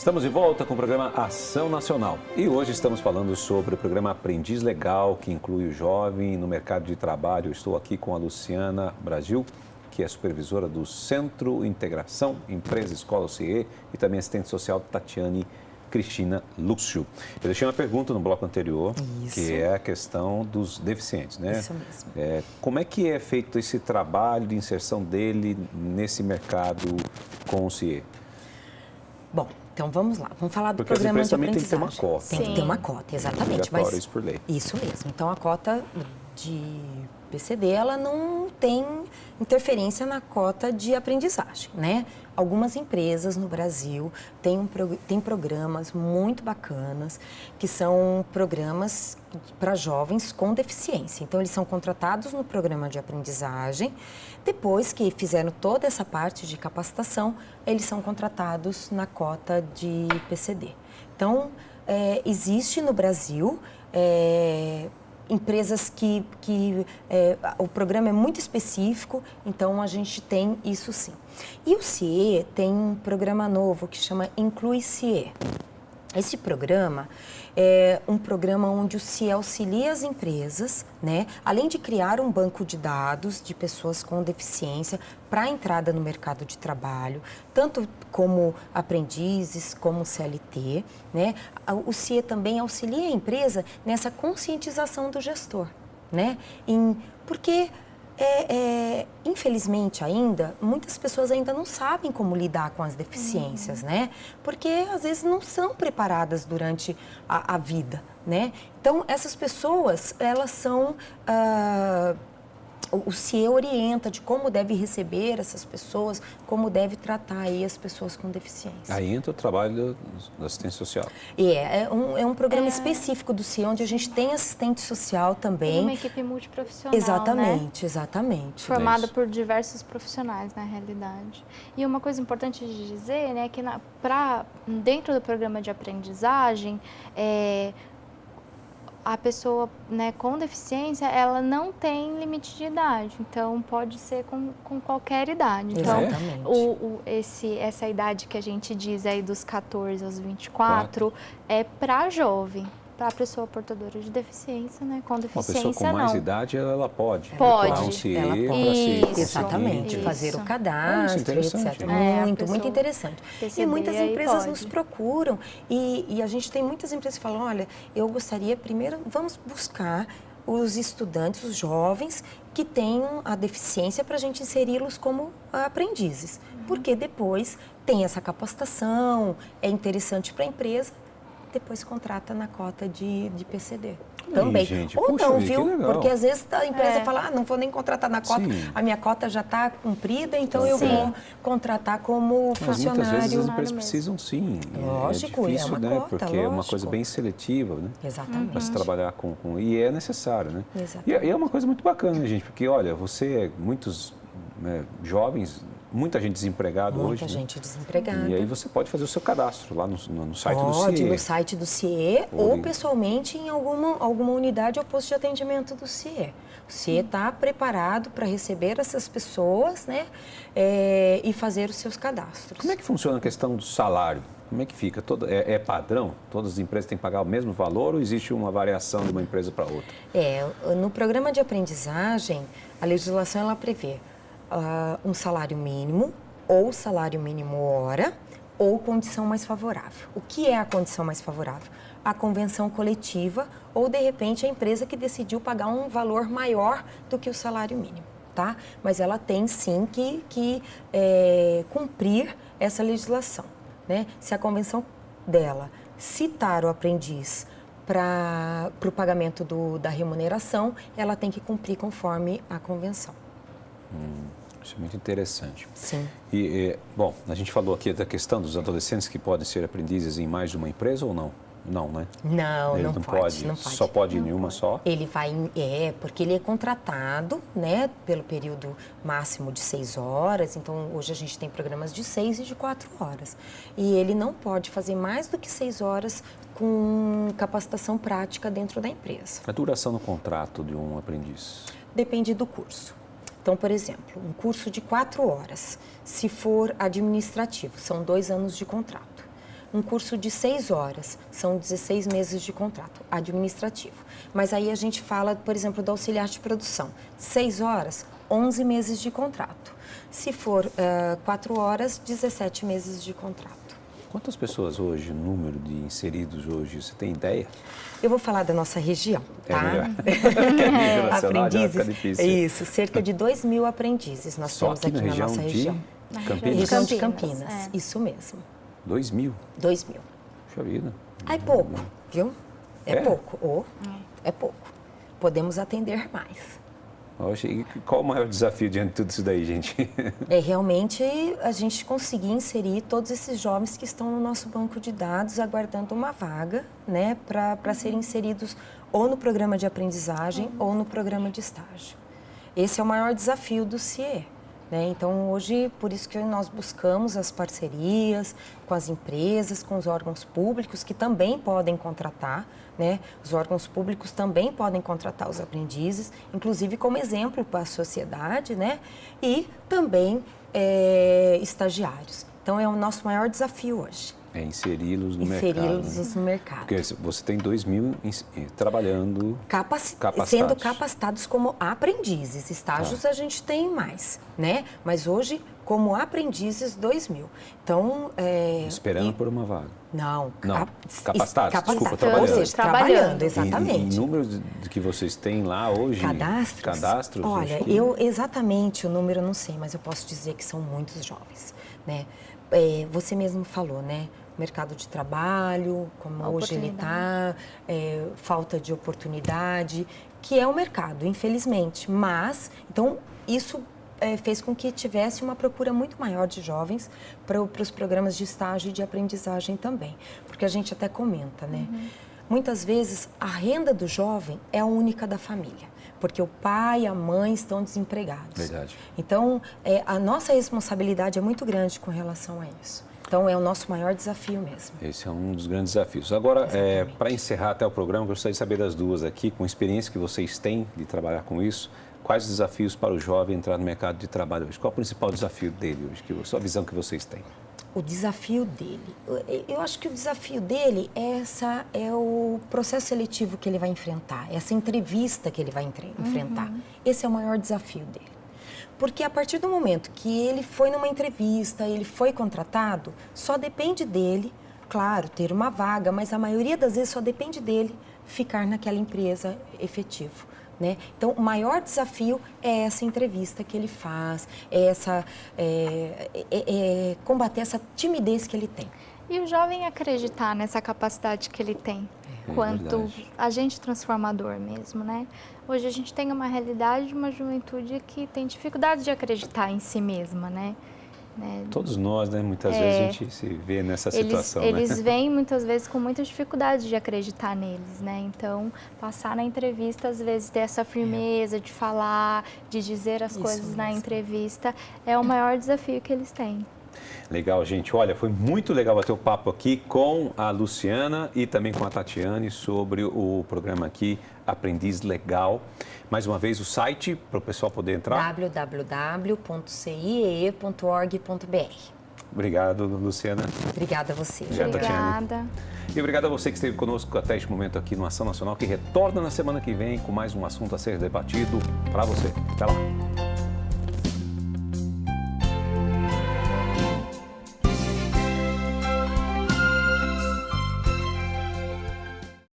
Estamos de volta com o programa Ação Nacional e hoje estamos falando sobre o programa Aprendiz Legal, que inclui o jovem no mercado de trabalho. Eu estou aqui com a Luciana Brasil, que é supervisora do Centro Integração Empresa Escola CIE, e também assistente social Tatiane Cristina Lúcio. Eu deixei uma pergunta no bloco anterior, que é a questão dos deficientes, né? Isso mesmo. Como é que é feito esse trabalho de inserção dele nesse mercado com o CIE? Bom, então vamos lá. Vamos falar do Porque programa de também aprendizagem. tem que ter uma cota. Tem que ter uma cota, exatamente. Mas isso por lei. Isso mesmo. Então, a cota de PCD, ela não tem interferência na cota de aprendizagem, né? Algumas empresas no Brasil têm programas muito bacanas, que são programas para jovens com deficiência. Então, eles são contratados no programa de aprendizagem. Depois que fizeram toda essa parte de capacitação, eles são contratados na cota de PCD. Então, existe no Brasil empresas que o programa é muito específico, então a gente tem isso sim. E o CIE tem um programa novo que chama Inclui CIE. Esse programa é um programa onde o CIE auxilia as empresas, né, além de criar um banco de dados de pessoas com deficiência para a entrada no mercado de trabalho, tanto como aprendizes, como CLT, né? O CIE também auxilia a empresa nessa conscientização do gestor, né? Porque infelizmente ainda, muitas pessoas ainda não sabem como lidar com as deficiências, né? Porque às vezes não são preparadas durante a vida, né? Então, essas pessoas, elas são... o CIE orienta de como deve receber essas pessoas, como deve tratar aí as pessoas com deficiência. Aí entra o trabalho da assistência social. É um programa específico do CIE, onde a gente tem assistente social também. E uma equipe multiprofissional, exatamente, né? Exatamente. Formada por diversos profissionais, na realidade. E uma coisa importante de dizer, né, que dentro do programa de aprendizagem, a pessoa, né, com deficiência, ela não tem limite de idade, então pode ser com qualquer idade. Então, essa idade que a gente diz aí dos 14 aos 24 é para jovem, para a pessoa portadora de deficiência, né, com deficiência não. Uma pessoa com mais idade, ela pode. Pode. Um CIE, Ela pode. Exatamente. Fazer o cadastro, etc. Muito interessante. PCD, e muitas empresas pode. nos procuram e a gente tem muitas empresas que falam, olha, eu gostaria, primeiro, vamos buscar os estudantes, os jovens que tenham a deficiência para a gente inseri-los como aprendizes. Porque depois tem essa capacitação, é interessante para a empresa, depois contrata na cota de PCD. Também. Gente, ou puxa, não, viu? Porque às vezes a empresa fala, não vou nem contratar na cota, a minha cota já está cumprida, então eu vou contratar como funcionário. Mas muitas vezes as empresas precisam sim. Lógico, é difícil, uma né? cota, Porque é uma coisa bem seletiva, né? Exatamente. Para se trabalhar com... E é necessário, né? Exatamente. E é uma coisa muito bacana, gente, porque, olha, muitos jovens... Muita gente desempregada hoje. Muita gente desempregada. E aí você pode fazer o seu cadastro lá no site do CIE. Pode, no site do CIE ou pessoalmente em alguma unidade ou posto de atendimento do CIE. O CIE está preparado para receber essas pessoas, né, e fazer os seus cadastros. Como é que funciona a questão do salário? Como é que fica? É padrão? Todas as empresas têm que pagar o mesmo valor ou existe uma variação de uma empresa para outra? No programa de aprendizagem, a legislação ela prevê um salário mínimo, ou salário mínimo hora, ou condição mais favorável. O que é a condição mais favorável? A convenção coletiva, ou de repente a empresa que decidiu pagar um valor maior do que o salário mínimo, tá? Mas ela tem sim que cumprir essa legislação, né? Se a convenção dela citar o aprendiz para o pagamento da remuneração, ela tem que cumprir conforme a convenção. Isso é muito interessante. Sim. Bom, a gente falou aqui da questão dos adolescentes que podem ser aprendizes em mais de uma empresa ou não? Não, né? Não pode. Só pode ir em uma só? Ele vai, porque ele é contratado, né, pelo período máximo de 6 horas, então hoje a gente tem programas de 6 e de 4 horas. E ele não pode fazer mais do que 6 horas com capacitação prática dentro da empresa. A duração do contrato de um aprendiz? Depende do curso. Então, por exemplo, um curso de 4 horas, se for administrativo, são 2 anos de contrato. um curso de 6 horas, são 16 meses de contrato administrativo. Mas aí a gente fala, por exemplo, do auxiliar de produção, 6 horas, 11 meses de contrato. Se for 4 horas, 17 meses de contrato. Quantas pessoas hoje, número de inseridos hoje, você tem ideia? Eu vou falar da nossa região, tá? Aprendizes, difícil. Isso, cerca de 2.000 aprendizes nós temos aqui na nossa região. Campinas? Região de Campinas, isso mesmo. 2.000? 2.000. Puxa vida. É pouco, viu? É pouco, é pouco. Podemos atender mais. E qual o maior desafio diante de tudo isso daí, gente? É realmente a gente conseguir inserir todos esses jovens que estão no nosso banco de dados aguardando uma vaga, né, para serem inseridos ou no programa de aprendizagem ou no programa de estágio. Esse é o maior desafio do CIE. Né? Então, hoje, por isso que nós buscamos as parcerias com as empresas, com os órgãos públicos, que também podem contratar, né? Os órgãos públicos também podem contratar os aprendizes, inclusive como exemplo para a sociedade, né? E também estagiários. Então, é o nosso maior desafio hoje. É inseri-los no mercado. Inseri-los no mercado. Porque você tem 2.000 trabalhando, sendo capacitados como aprendizes. Estágios a gente tem mais, né? Mas hoje, como aprendizes, 2.000. Então, esperando por uma vaga. Não. Capacitados, desculpa, trabalhando. Ou seja, trabalhando, exatamente. E número de que vocês têm lá hoje? Cadastros? Olha, exatamente o número eu não sei, mas eu posso dizer que são muitos jovens, né? Você mesmo falou, né? Mercado de trabalho, como hoje ele está, falta de oportunidade, que é o mercado, infelizmente. Mas, então, isso fez com que tivesse uma procura muito maior de jovens para os programas de estágio e de aprendizagem também. Porque a gente até comenta, né? Muitas vezes, a renda do jovem é a única da família. Porque o pai e a mãe estão desempregados. Verdade. Então, a nossa responsabilidade é muito grande com relação a isso. Então, é o nosso maior desafio mesmo. Esse é um dos grandes desafios. Agora, para encerrar até o programa, eu gostaria de saber das duas aqui, com a experiência que vocês têm de trabalhar com isso, quais os desafios para o jovem entrar no mercado de trabalho hoje? Qual é o principal desafio dele hoje? Qual a visão que vocês têm? O desafio dele, eu acho que o desafio dele é o processo seletivo que ele vai enfrentar, essa entrevista que ele vai enfrentar. Esse é o maior desafio dele. Porque a partir do momento que ele foi numa entrevista, ele foi contratado, só depende dele, claro, ter uma vaga, mas a maioria das vezes só depende dele ficar naquela empresa efetivo. Né? Então, o maior desafio é essa entrevista que ele faz, combater essa timidez que ele tem. E o jovem acreditar nessa capacidade que ele tem, quanto agente transformador mesmo, né? Hoje a gente tem uma realidade de uma juventude que tem dificuldade de acreditar em si mesma, né? Todos nós, né? Muitas vezes a gente se vê nessa situação. Eles vêm muitas vezes com muita dificuldade de acreditar neles, né? Então, passar na entrevista, às vezes, ter essa firmeza de falar, de dizer as coisas na entrevista, é o maior desafio que eles têm. Legal, gente. Olha, foi muito legal bater o papo aqui com a Luciana e também com a Tatiane sobre o programa aqui, Aprendiz Legal. Mais uma vez, o site para o pessoal poder entrar. www.ciee.org.br. Obrigado, Luciana. Obrigada a você. Obrigada. E obrigado a você que esteve conosco até este momento aqui no Ação Nacional, que retorna na semana que vem com mais um assunto a ser debatido para você. Até lá.